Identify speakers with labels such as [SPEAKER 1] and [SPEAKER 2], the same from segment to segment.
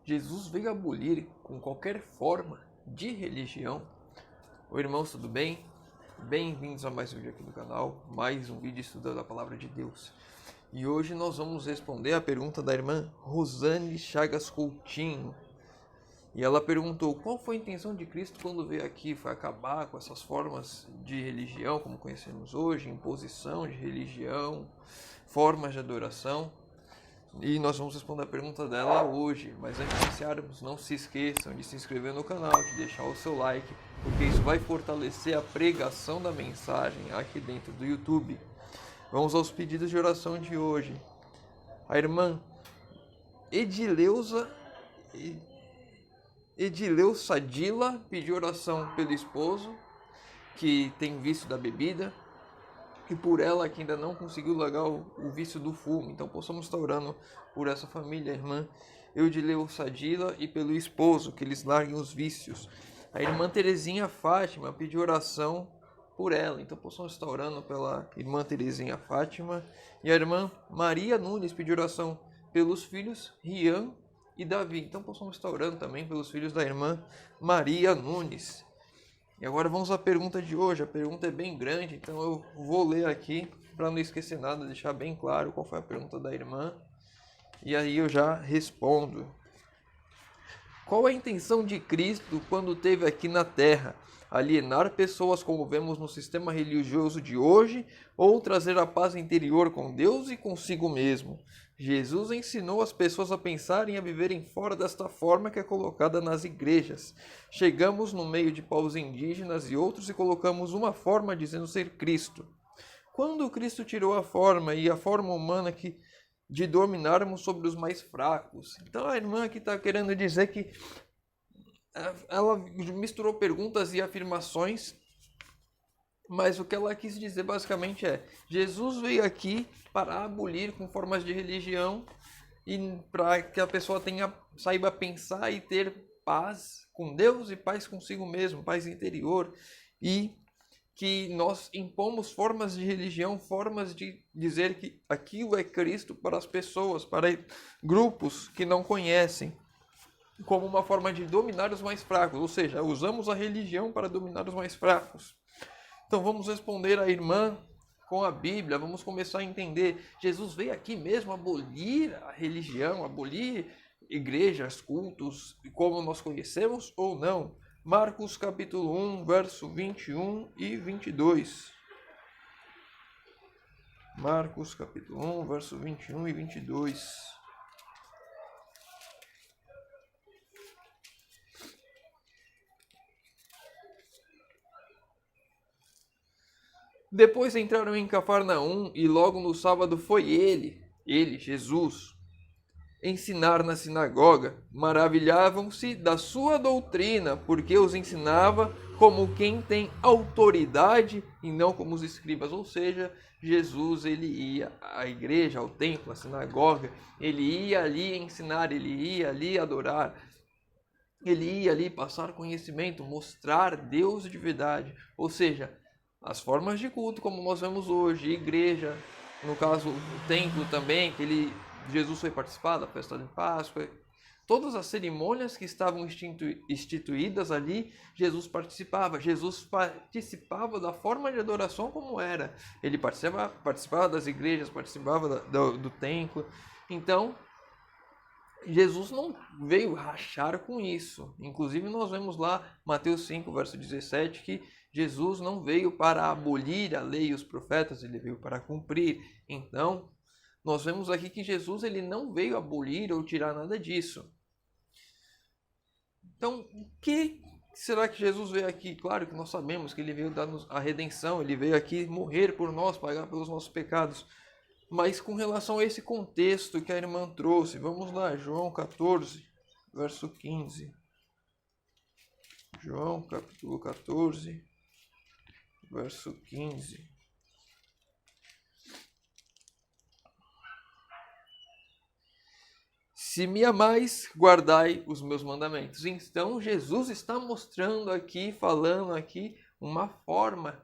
[SPEAKER 1] Jesus veio abolir com qualquer forma de religião. Oi, irmãos, tudo bem? Bem-vindos a mais um vídeo aqui do canal, mais um vídeo estudando a Palavra de Deus. E hoje nós vamos responder a pergunta da irmã Rosane Chagas Coutinho. E ela perguntou, qual foi a intenção de Cristo quando veio aqui? Foi acabar com essas formas de religião, como conhecemos hoje, imposição de religião, formas de adoração? E nós vamos responder a pergunta dela hoje. Mas antes de iniciarmos, não se esqueçam de se inscrever no canal, de deixar o seu like, porque isso vai fortalecer a pregação da mensagem aqui dentro do YouTube. Vamos aos pedidos de oração de hoje. A irmã Edileuza Dila pediu oração pelo esposo, que tem vício da bebida, e por ela que ainda não conseguiu largar o vício do fumo. Então possamos estar orando por essa família, a irmã Edileuza Dila, e pelo esposo, que eles larguem os vícios. A irmã Terezinha Fátima pediu oração por ela, então possamos estar orando pela irmã Terezinha Fátima. E a irmã Maria Nunes pediu oração pelos filhos Rian e Davi, então possamos estar orando também pelos filhos da irmã Maria Nunes. E agora vamos à pergunta de hoje. A pergunta é bem grande, então eu vou ler aqui para não esquecer nada, deixar bem claro qual foi a pergunta da irmã. E aí eu já respondo. Qual a intenção de Cristo quando esteve aqui na Terra? Alienar pessoas como vemos no sistema religioso de hoje ou trazer a paz interior com Deus e consigo mesmo? Jesus ensinou as pessoas a pensarem e a viverem fora desta forma que é colocada nas igrejas. Chegamos no meio de povos indígenas e outros e colocamos uma forma dizendo ser Cristo. Quando Cristo tirou a forma e a forma humana de dominarmos sobre os mais fracos. Então a irmã aqui está querendo dizer que ela misturou perguntas e afirmações, mas o que ela quis dizer basicamente é: Jesus veio aqui para abolir com formas de religião e para que a pessoa saiba pensar e ter paz com Deus e paz consigo mesmo, paz interior, e que nós impomos formas de religião, formas de dizer que aquilo é Cristo para as pessoas, para grupos que não conhecem, como uma forma de dominar os mais fracos, ou seja, usamos a religião para dominar os mais fracos. Então vamos responder a irmã com a Bíblia, vamos começar a entender. Jesus veio aqui mesmo abolir a religião, abolir igrejas, cultos, como nós conhecemos ou não? Marcos capítulo 1, verso 21 e 22. Marcos capítulo 1, verso 21 e 22. Depois entraram em Cafarnaum e logo no sábado foi ele, Jesus, ensinar na sinagoga. Maravilhavam-se da sua doutrina, porque os ensinava como quem tem autoridade e não como os escribas. Ou seja, Jesus ele ia à igreja, ao templo, à sinagoga, ele ia ali ensinar, ele ia ali adorar, ele ia ali passar conhecimento, mostrar Deus de verdade. Ou seja, as formas de culto como nós vemos hoje, igreja, no caso o templo também, que Jesus foi participar da festa de Páscoa, todas as cerimônias que estavam instituídas ali, Jesus participava da forma de adoração como era. Ele participava das igrejas, participava do templo. Então, Jesus não veio rachar com isso. Inclusive nós vemos lá Mateus 5, verso 17, que Jesus não veio para abolir a lei e os profetas, ele veio para cumprir. Então, nós vemos aqui que Jesus ele não veio abolir ou tirar nada disso. Então, o que será que Jesus veio aqui? Claro que nós sabemos que ele veio dar-nos a redenção, ele veio aqui morrer por nós, pagar pelos nossos pecados. Mas com relação a esse contexto que a irmã trouxe, vamos lá, João 14, verso 15. João capítulo 14, verso 15. Se me amais, guardai os meus mandamentos. Então Jesus está mostrando aqui, falando aqui, uma forma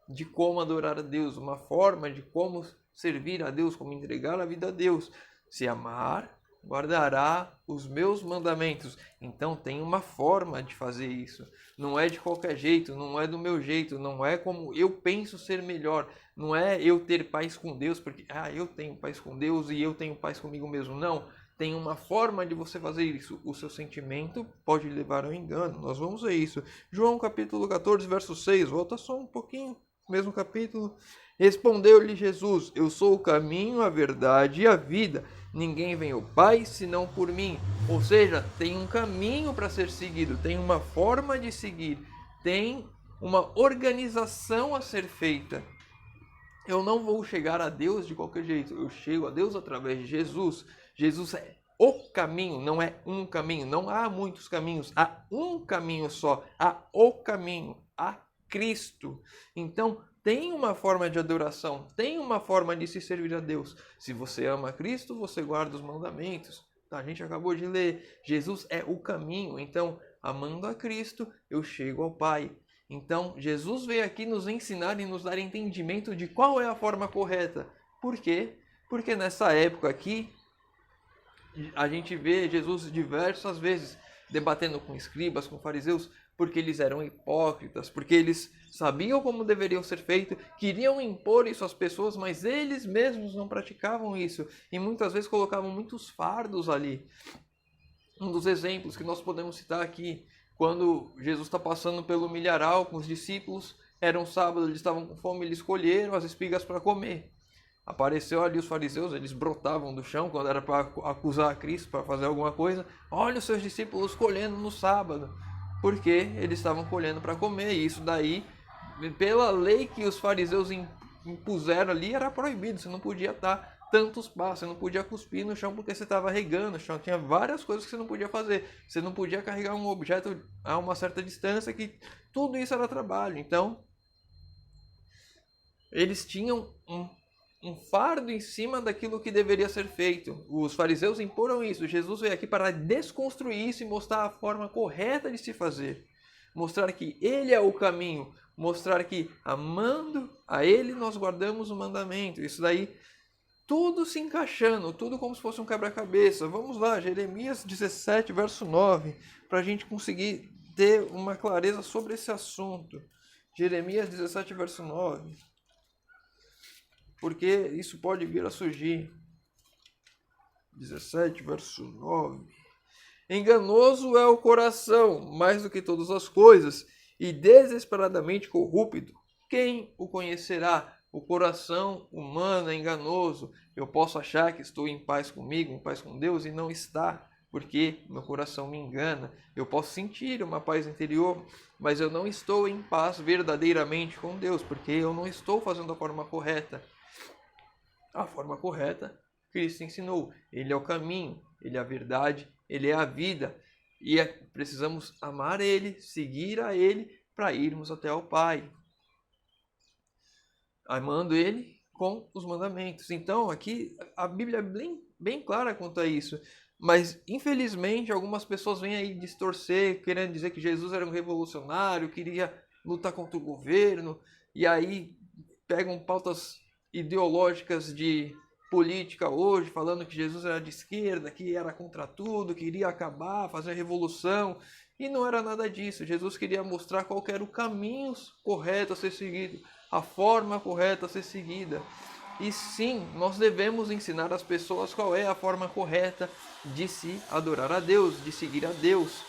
[SPEAKER 1] de como adorar a Deus, uma forma de como servir a Deus, como entregar a vida a Deus. Se amar, guardará os meus mandamentos. Então tem uma forma de fazer isso. Não é de qualquer jeito, não é do meu jeito, não é como eu penso ser melhor. Não é eu ter paz com Deus, porque eu tenho paz com Deus e eu tenho paz comigo mesmo. Não, tem uma forma de você fazer isso. O seu sentimento pode levar ao engano. Nós vamos ver isso. João capítulo 14, verso 6. Volta só um pouquinho, mesmo capítulo. Respondeu-lhe Jesus: eu sou o caminho, a verdade e a vida. Ninguém vem ao Pai senão por mim. Ou seja, tem um caminho para ser seguido, tem uma forma de seguir, tem uma organização a ser feita. Eu não vou chegar a Deus de qualquer jeito, eu chego a Deus através de Jesus. Jesus é o caminho, não é um caminho, não há muitos caminhos, há um caminho só, há o caminho, há Cristo. Então, tem uma forma de adoração, tem uma forma de se servir a Deus. Se você ama Cristo, você guarda os mandamentos. A gente acabou de ler, Jesus é o caminho. Então, amando a Cristo, eu chego ao Pai. Então, Jesus veio aqui nos ensinar e nos dar entendimento de qual é a forma correta. Por quê? Porque nessa época aqui, a gente vê Jesus diversas vezes debatendo com escribas, com fariseus, porque eles eram hipócritas, porque eles sabiam como deveriam ser feito, queriam impor isso às pessoas, mas eles mesmos não praticavam isso. E muitas vezes colocavam muitos fardos ali. Um dos exemplos que nós podemos citar aqui, quando Jesus está passando pelo milharal com os discípulos, era um sábado, eles estavam com fome, eles escolheram as espigas para comer. Apareceu ali os fariseus, eles brotavam do chão quando era para acusar a Cristo, para fazer alguma coisa. Olha os seus discípulos colhendo no sábado, porque eles estavam colhendo para comer. E isso daí, pela lei que os fariseus impuseram ali, era proibido. Você não podia dar tantos passos, você não podia cuspir no chão porque você estava regando o chão. Tinha várias coisas que você não podia fazer. Você não podia carregar um objeto a uma certa distância, que tudo isso era trabalho. Então, eles tinham um fardo em cima daquilo que deveria ser feito. Os fariseus imporam isso. Jesus veio aqui para desconstruir isso e mostrar a forma correta de se fazer. Mostrar que Ele é o caminho. Mostrar que, amando a Ele, nós guardamos o mandamento. Isso daí, tudo se encaixando, tudo como se fosse um quebra-cabeça. Vamos lá, Jeremias 17, verso 9, para a gente conseguir ter uma clareza sobre esse assunto. Jeremias 17, verso 9. Porque isso pode vir a surgir. 17, verso 9. Enganoso é o coração, mais do que todas as coisas, e desesperadamente corrupto. Quem o conhecerá? O coração humano é enganoso. Eu posso achar que estou em paz comigo, em paz com Deus, e não está, porque meu coração me engana. Eu posso sentir uma paz interior, mas eu não estou em paz verdadeiramente com Deus, porque eu não estou fazendo da forma correta. A forma correta, Cristo ensinou. Ele é o caminho, Ele é a verdade, Ele é a vida. E precisamos amar Ele, seguir a Ele, para irmos até ao Pai. Amando Ele com os mandamentos. Então, aqui a Bíblia é bem clara quanto a isso. Mas, infelizmente, algumas pessoas vêm aí distorcer, querendo dizer que Jesus era um revolucionário, queria lutar contra o governo, e aí pegam pautas ideológicas de política hoje, falando que Jesus era de esquerda, que era contra tudo, queria acabar, fazer revolução, e não era nada disso. Jesus queria mostrar qual era o caminho correto a ser seguido, a forma correta a ser seguida. E sim, nós devemos ensinar às pessoas qual é a forma correta de se adorar a Deus, de seguir a Deus.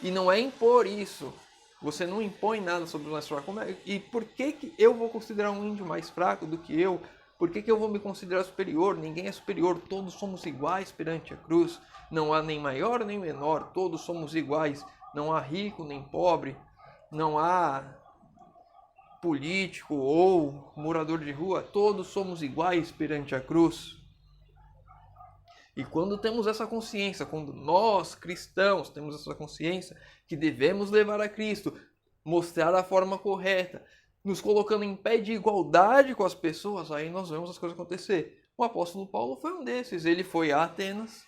[SPEAKER 1] E não é impor isso. Você não impõe nada sobre o mais fraco. E por que eu vou considerar um índio mais fraco do que eu? Por que eu vou me considerar superior? Ninguém é superior, todos somos iguais perante a cruz. Não há nem maior nem menor, todos somos iguais. Não há rico nem pobre, não há político ou morador de rua, todos somos iguais perante a cruz. E quando temos essa consciência, quando nós cristãos temos essa consciência que devemos levar a Cristo, mostrar a forma correta, nos colocando em pé de igualdade com as pessoas, aí nós vemos as coisas acontecer. O apóstolo Paulo foi um desses. Ele foi a Atenas,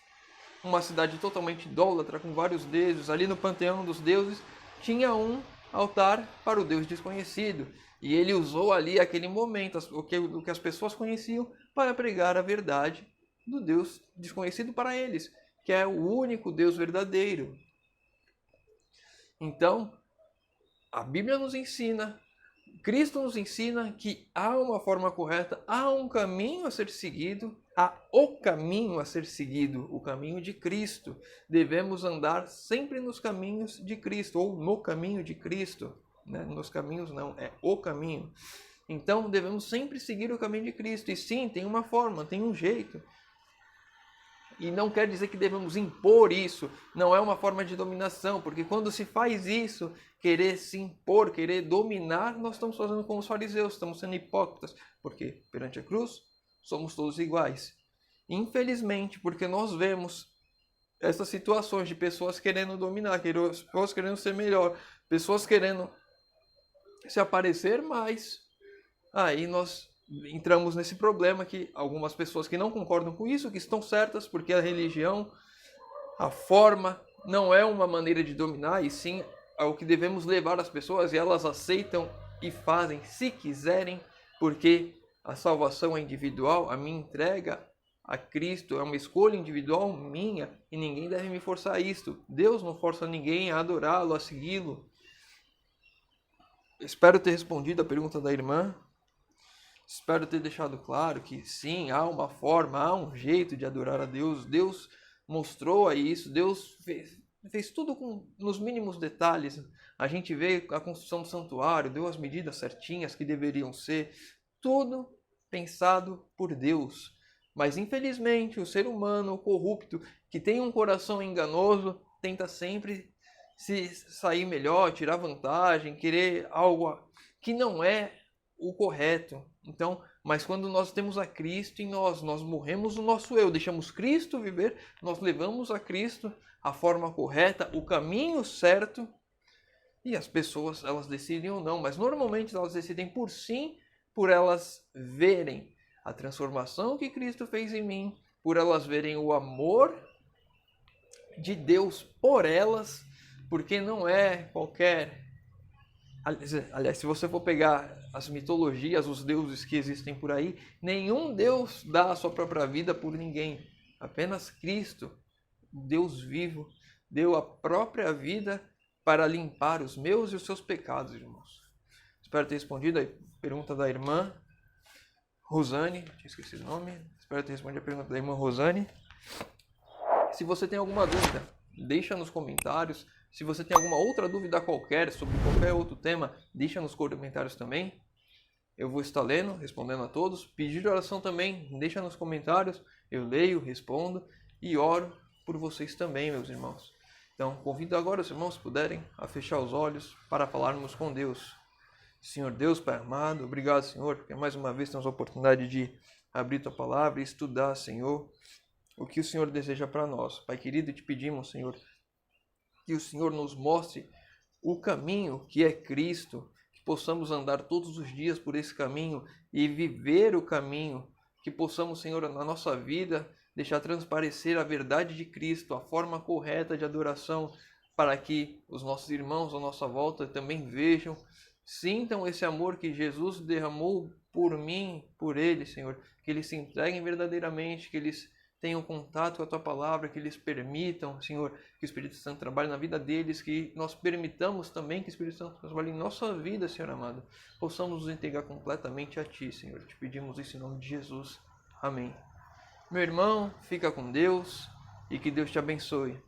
[SPEAKER 1] uma cidade totalmente idólatra, com vários deuses. Ali no panteão dos deuses tinha um altar para o Deus desconhecido. E ele usou ali aquele momento, o que as pessoas conheciam, para pregar a verdade do Deus desconhecido para eles, que é o único Deus verdadeiro. Então, a Bíblia nos ensina, Cristo nos ensina que há uma forma correta, há um caminho a ser seguido, há o caminho a ser seguido, o caminho de Cristo. Devemos andar sempre nos caminhos de Cristo, ou no caminho de Cristo. Né? Nos caminhos não, é o caminho. Então, devemos sempre seguir o caminho de Cristo. E sim, tem uma forma, tem um jeito. E não quer dizer que devemos impor isso, não é uma forma de dominação, porque quando se faz isso, querer se impor, querer dominar, nós estamos fazendo como os fariseus, estamos sendo hipócritas, porque perante a cruz somos todos iguais. Infelizmente, porque nós vemos essas situações de pessoas querendo dominar, pessoas querendo ser melhor, pessoas querendo se aparecer mais, aí nós entramos nesse problema que algumas pessoas que não concordam com isso, que estão certas, porque a religião, a forma, não é uma maneira de dominar, e sim ao que devemos levar as pessoas, e elas aceitam e fazem se quiserem, porque a salvação é individual, a minha entrega a Cristo é uma escolha individual minha, e ninguém deve me forçar a isto. Deus não força ninguém a adorá-lo, a segui-lo. Espero ter respondido a pergunta da irmã. Espero ter deixado claro que sim, há uma forma, há um jeito de adorar a Deus. Deus mostrou a isso, Deus fez tudo nos mínimos detalhes. A gente vê a construção do santuário, deu as medidas certinhas que deveriam ser, tudo pensado por Deus. Mas infelizmente o ser humano corrupto, que tem um coração enganoso, tenta sempre se sair melhor, tirar vantagem, querer algo que não é o correto. Então, mas quando nós temos a Cristo em nós morremos no nosso eu, deixamos Cristo viver, nós levamos a Cristo a forma correta, o caminho certo, e as pessoas, elas decidem ou não, mas normalmente elas decidem por sim, por elas verem a transformação que Cristo fez em mim, por elas verem o amor de Deus por elas, porque não é qualquer... Aliás, se você for pegar as mitologias, os deuses que existem por aí, nenhum Deus dá a sua própria vida por ninguém. Apenas Cristo, Deus vivo, deu a própria vida para limpar os meus e os seus pecados, irmãos. Espero ter respondido a pergunta da irmã Rosane. Tinha esquecido o nome. Espero ter respondido a pergunta da irmã Rosane. Se você tem alguma dúvida, deixa nos comentários. Se você tem alguma outra dúvida qualquer, sobre qualquer outro tema, deixa nos comentários também. Eu vou estar lendo, respondendo a todos. Pedir de oração também, deixa nos comentários. Eu leio, respondo e oro por vocês também, meus irmãos. Então, convido agora os irmãos, se puderem, a fechar os olhos para falarmos com Deus. Senhor Deus, Pai amado, obrigado, Senhor, porque mais uma vez temos a oportunidade de abrir Tua Palavra e estudar, Senhor, o que o Senhor deseja para nós. Pai querido, te pedimos, Senhor, que o Senhor nos mostre o caminho que é Cristo, que possamos andar todos os dias por esse caminho e viver o caminho, que possamos, Senhor, na nossa vida, deixar transparecer a verdade de Cristo, a forma correta de adoração, para que os nossos irmãos à nossa volta também vejam, sintam esse amor que Jesus derramou por mim, por eles, Senhor, que eles se entreguem verdadeiramente, que eles tenham contato com a Tua Palavra, que eles permitam, Senhor, que o Espírito Santo trabalhe na vida deles, que nós permitamos também que o Espírito Santo trabalhe em nossa vida, Senhor amado. Possamos nos entregar completamente a Ti, Senhor. Te pedimos isso em nome de Jesus. Amém. Meu irmão, fica com Deus e que Deus te abençoe.